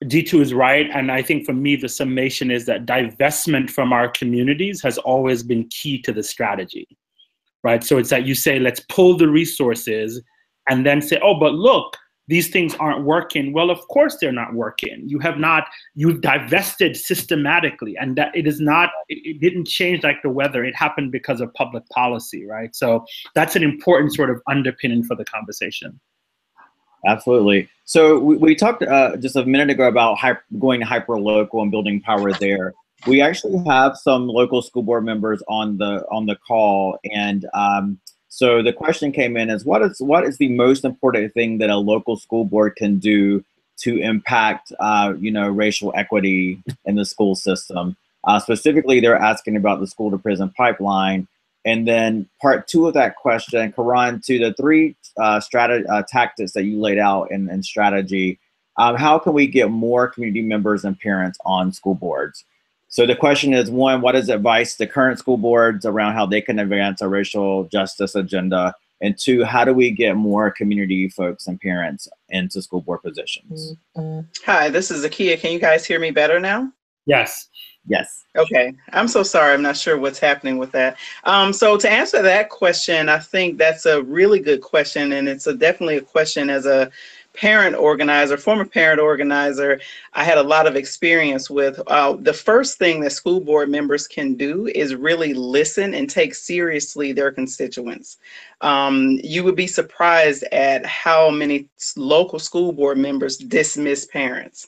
D2 is right. And I think for me, the summation is that divestment from our communities has always been key to the strategy, right? So it's that you say, let's pull the resources and then say, oh, but look, these things aren't working. Well, of course they're not working. You've divested systematically, and that it didn't change like the weather. It happened because of public policy, right? So that's an important sort of underpinning for the conversation. Absolutely. So we talked just a minute ago about going to hyperlocal and building power there. We actually have some local school board members on the call, and so the question came in is, what is the most important thing that a local school board can do to impact you know, racial equity in the school system? Specifically, they're asking about the school to prison pipeline. And then part two of that question, Karan, to the three tactics that you laid out in strategy, how can we get more community members and parents on school boards? So the question is, one, what is advice to current school boards around how they can advance a racial justice agenda? And two, how do we get more community folks and parents into school board positions? Hi, this is Zakia. Can you guys hear me better now? Yes. Yes. Okay. I'm so sorry. I'm not sure what's happening with that. So to answer that question, I think that's a really good question. And it's definitely a question as a parent organizer, former parent organizer, I had a lot of experience with. The first thing that school board members can do is really listen and take seriously their constituents. You would be surprised at how many local school board members dismiss parents.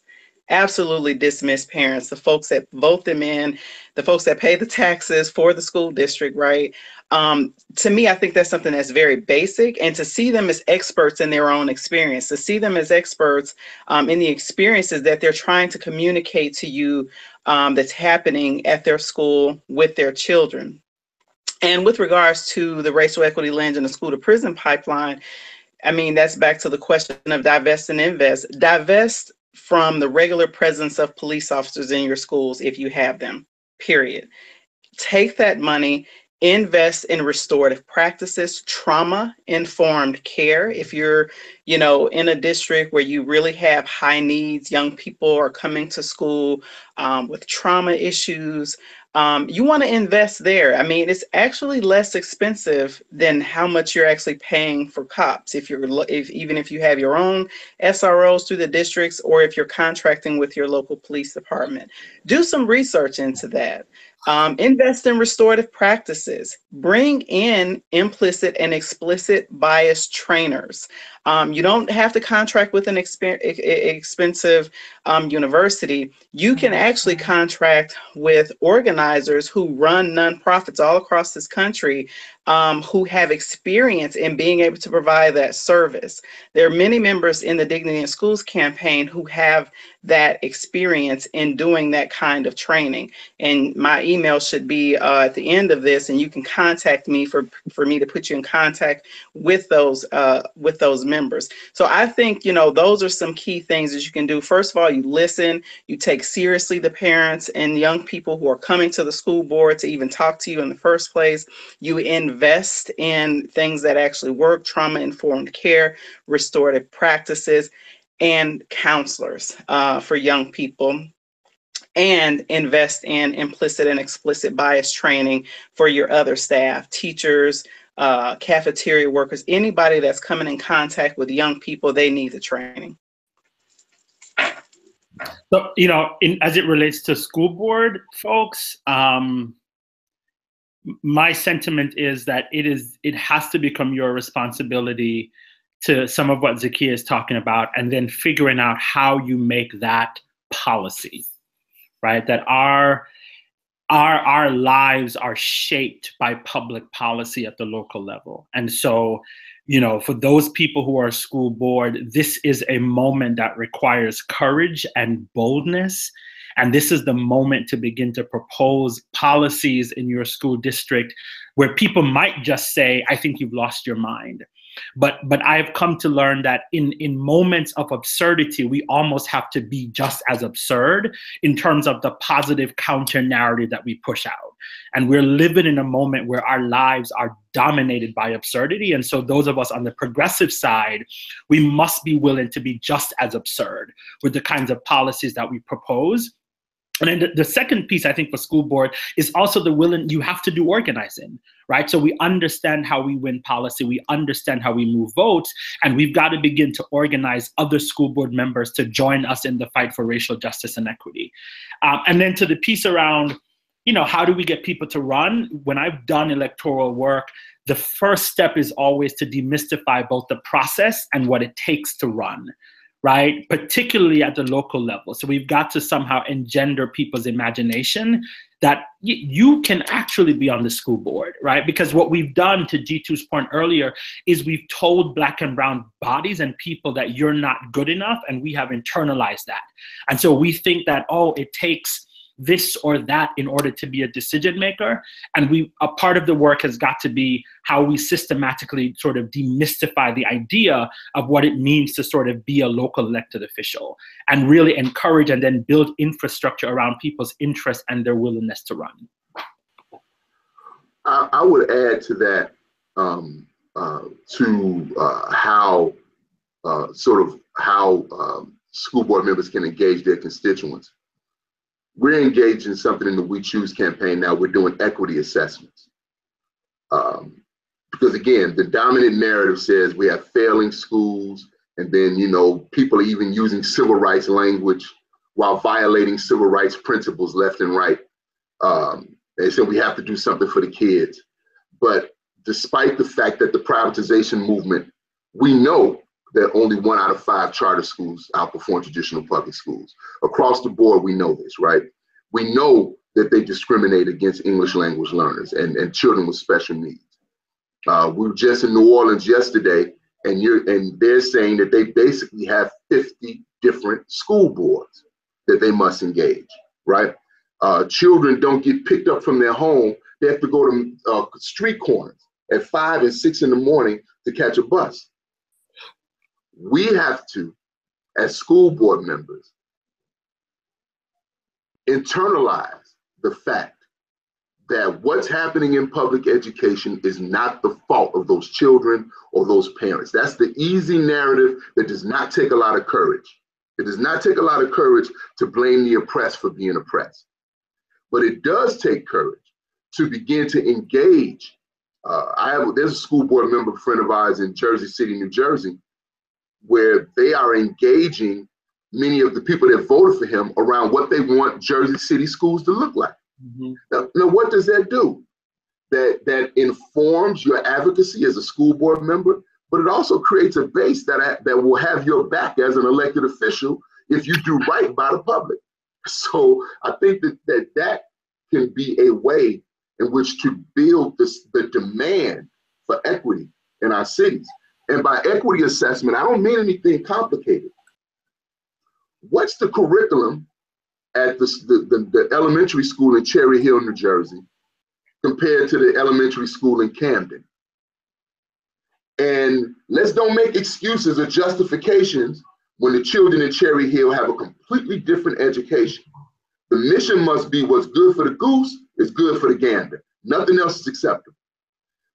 Absolutely dismiss parents, the folks that vote them in, the folks that pay the taxes for the school district, right? To me, I think that's something that's very basic, and to see them as experts in their own experience, to see them as experts in the experiences that they're trying to communicate to you that's happening at their school with their children. And with regards to the racial equity lens and the school to prison pipeline, I mean, that's back to the question of divest and invest. Divest from the regular presence of police officers in your schools if you have them, period. Take that money, invest in restorative practices, trauma-informed care. If you're, in a district where you really have high needs, young people are coming to school with trauma issues, you want to invest there. I mean, it's actually less expensive than how much you're actually paying for cops. Even if you have your own SROs through the districts, or if you're contracting with your local police department, do some research into that. Invest in restorative practices. Bring in implicit and explicit bias trainers. You don't have to contract with an expensive university. You can actually contract with organizers who run nonprofits all across this country who have experience in being able to provide that service. There are many members in the Dignity in Schools campaign who have that experience in doing that kind of training. And my email should be at the end of this, and you can contact me for me to put you in contact with those members. So I think, those are some key things that you can do. First of all, you listen, you take seriously the parents and young people who are coming to the school board to even talk to you in the first place. You invest in things that actually work, trauma-informed care, restorative practices, and counselors for young people, and invest in implicit and explicit bias training for your other staff, teachers, cafeteria workers, anybody that's coming in contact with young people. They need the training. So, as it relates to school board folks, my sentiment is that it has to become your responsibility to some of what Zakiya is talking about, and then figuring out how you make that policy, right? That our lives are shaped by public policy at the local level. And so, for those people who are school board, this is a moment that requires courage and boldness. And this is the moment to begin to propose policies in your school district where people might just say, I think you've lost your mind. But I've come to learn that in moments of absurdity, we almost have to be just as absurd in terms of the positive counter narrative that we push out. And we're living in a moment where our lives are dominated by absurdity. And so those of us on the progressive side, we must be willing to be just as absurd with the kinds of policies that we propose. And then the second piece, I think, for school board is also you have to do organizing, right? So we understand how we win policy, we understand how we move votes, and we've got to begin to organize other school board members to join us in the fight for racial justice and equity. And then to the piece around, how do we get people to run? When I've done electoral work, the first step is always to demystify both the process and what it takes to run, right? Particularly at the local level. So we've got to somehow engender people's imagination that you can actually be on the school board, right? Because what we've done, to G2's point earlier, is we've told Black and brown bodies and people that you're not good enough, and we have internalized that. And so we think that, it takes this or that in order to be a decision maker. And a part of the work has got to be how we systematically sort of demystify the idea of what it means to sort of be a local elected official, and really encourage and then build infrastructure around people's interests and their willingness to run. I would add to that, how school board members can engage their constituents. We're engaged in something in the We Choose campaign now. We're doing equity assessments. Because again, the dominant narrative says we have failing schools, and then, people are even using civil rights language while violating civil rights principles left and right. They said we have to do something for the kids. But despite the fact that the privatization movement, we know that only 1 out of 5 charter schools outperform traditional public schools. Across the board, we know this, right? We know that they discriminate against English language learners and children with special needs. We were just in New Orleans yesterday, and they're saying that they basically have 50 different school boards that they must engage, right? Children don't get picked up from their home. They have to go to street corners at 5 and 6 in the morning to catch a bus. We have to, as school board members, internalize the fact that what's happening in public education is not the fault of those children or those parents. That's the easy narrative that does not take a lot of courage. It does not take a lot of courage to blame the oppressed for being oppressed. But it does take courage to begin to engage. There's a school board member, friend of ours in Jersey City, New Jersey, where they are engaging many of the people that voted for him around what they want Jersey City schools to look like. Mm-hmm. Now, what does that do? That informs your advocacy as a school board member, but it also creates a base that will have your back as an elected official if you do right by the public. So I think that can be a way in which to build the demand for equity in our cities. And by equity assessment, I don't mean anything complicated. What's the curriculum at the elementary school in Cherry Hill, New Jersey, compared to the elementary school in Camden? And let's don't make excuses or justifications when the children in Cherry Hill have a completely different education. The mission must be what's good for the goose is good for the gander. Nothing else is acceptable.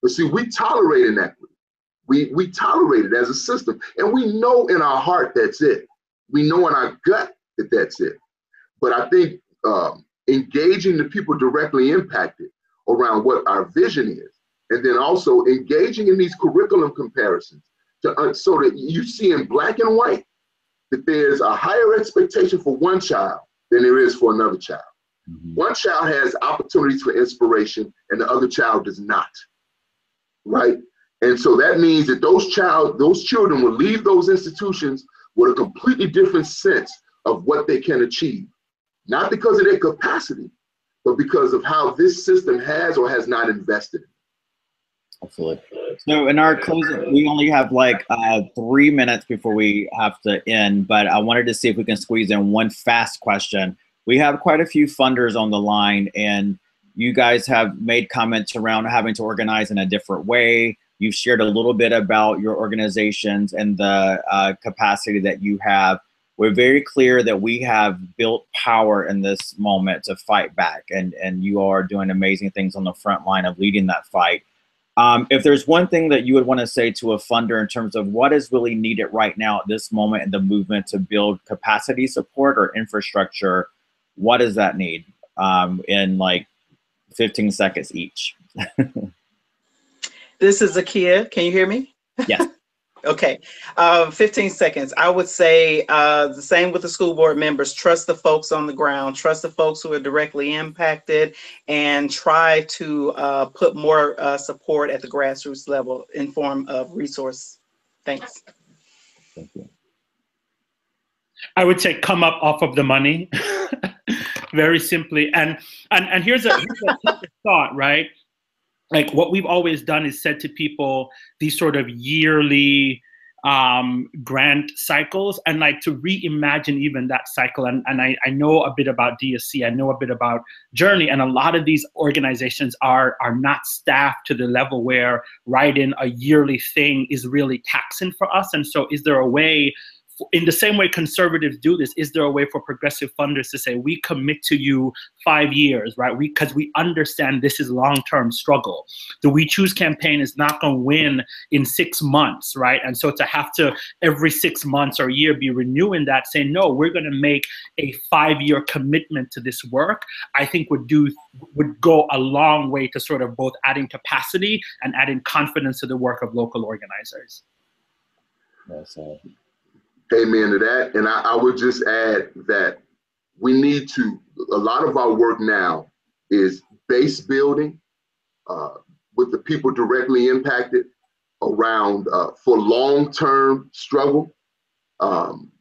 But see, we tolerate inequity. We tolerate it as a system. And we know in our heart that's it. We know in our gut that that's it. But I think engaging the people directly impacted around what our vision is, and then also engaging in these curriculum comparisons so that you see in black and white that there's a higher expectation for one child than there is for another child. Mm-hmm. One child has opportunities for inspiration and the other child does not, right? And so that means that those children will leave those institutions with a completely different sense of what they can achieve, not because of their capacity, but because of how this system has or has not invested in. Absolutely. So in our closing, we only have like 3 minutes before we have to end, but I wanted to see if we can squeeze in one fast question. We have quite a few funders on the line, and you guys have made comments around having to organize in a different way. You've shared a little bit about your organizations and the capacity that you have. We're very clear that we have built power in this moment to fight back, and you are doing amazing things on the front line of leading that fight. If there's one thing that you would want to say to a funder in terms of what is really needed right now at this moment in the movement to build capacity support or infrastructure, what does that need in like 15 seconds each? This is Zakia. Can you hear me? Yes. Okay, 15 seconds. I would say the same with the school board members. Trust the folks on the ground, trust the folks who are directly impacted, and try to put more support at the grassroots level in form of resource. Thanks. Thank you. I would say come up off of the money, very simply. And here's a thought, right? Like what we've always done is said to people these sort of yearly grant cycles, and like to reimagine even that cycle. And I know a bit about DSC, I know a bit about Journey, and a lot of these organizations are not staffed to the level where writing a yearly thing is really taxing for us. And so is there a way, in the same way conservatives do this, is there a way for progressive funders to say, we commit to you 5 years, right? Because we understand this is long-term struggle. The We Choose campaign is not going to win in 6 months, right? And so to have to every 6 months or a year be renewing that, saying, no, we're going to make a 5-year commitment to this work, I think would go a long way to sort of both adding capacity and adding confidence to the work of local organizers. Yes, Amen to that. And I would just add that we need to, a lot of our work now is base building with the people directly impacted around for long-term struggle,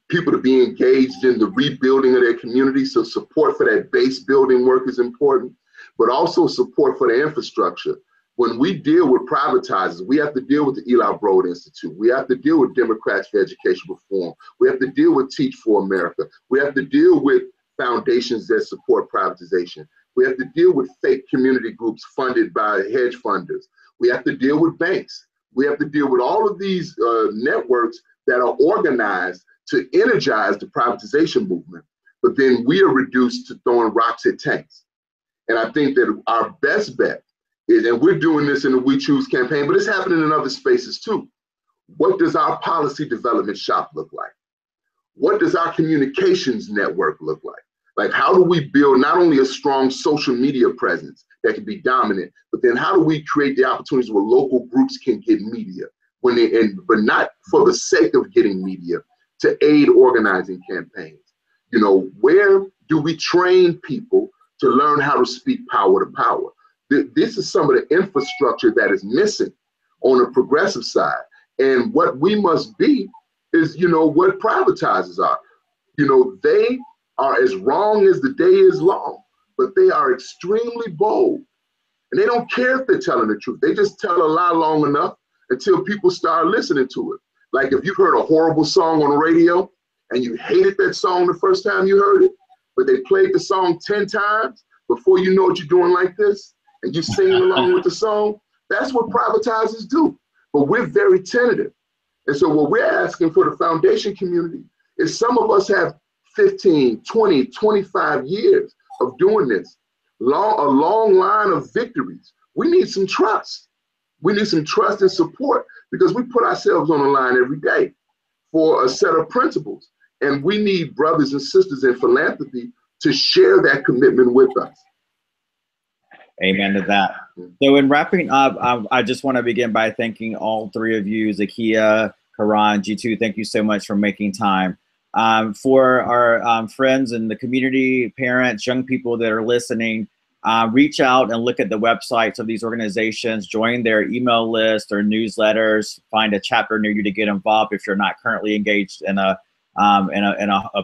people to be engaged in the rebuilding of their community. So support for that base building work is important, but also support for the infrastructure. When we deal with privatizers, we have to deal with the Eli Broad Institute. We have to deal with Democrats for Education Reform. We have to deal with Teach for America. We have to deal with foundations that support privatization. We have to deal with fake community groups funded by hedge funders. We have to deal with banks. We have to deal with all of these networks that are organized to energize the privatization movement. But then we are reduced to throwing rocks at tanks. And I think that our best bet is, and we're doing this in the We Choose campaign, but it's happening in other spaces too. What does our policy development shop look like? What does our communications network look like? Like, how do we build not only a strong social media presence that can be dominant, but then how do we create the opportunities where local groups can get media, but not for the sake of getting media, to aid organizing campaigns? You know, where do we train people to learn how to speak power to power? This is some of the infrastructure that is missing on the progressive side. And what we must be is, you know, what privatizers are. You know, they are as wrong as the day is long, but they are extremely bold And they don't care if they're telling the truth. They just tell a lie long enough until people start listening to it. Like if you've heard a horrible song on the radio and you hated that song the first time you heard it, but they played the song 10 times before you know what you're doing like this, and you singing along with the song, that's what privatizers do. But we're very tentative. And so what we're asking for the foundation community is some of us have 15, 20, 25 years of doing this, a long line of victories. We need some trust. We need some trust and support because we put ourselves on the line every day for a set of principles. And we need brothers and sisters in philanthropy to share that commitment with us. Amen to that. So in wrapping up, I just want to begin by thanking all three of you, Zakiya, Karan, G2, thank you so much for making time. For our friends in the community, parents, young people that are listening, reach out and look at the websites of these organizations, join their email list or newsletters, find a chapter near you to get involved if you're not currently engaged in a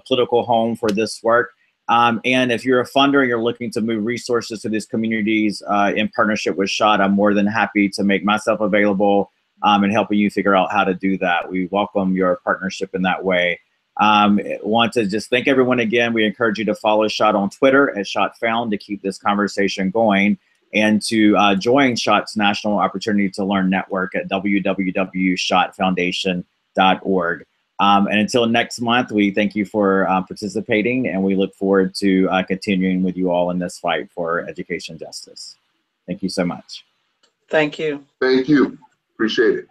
political home for this work. And if you're a funder and you're looking to move resources to these communities in partnership with Schott, I'm more than happy to make myself available and helping you figure out how to do that. We welcome your partnership in that way. Want to just thank everyone again. We encourage you to follow Schott on Twitter at Schott Found to keep this conversation going and to join Schott's National Opportunity to Learn Network at www.schottfoundation.org. And until next month, we thank you for participating, and we look forward to continuing with you all in this fight for education justice. Thank you so much. Thank you. Thank you. Appreciate it.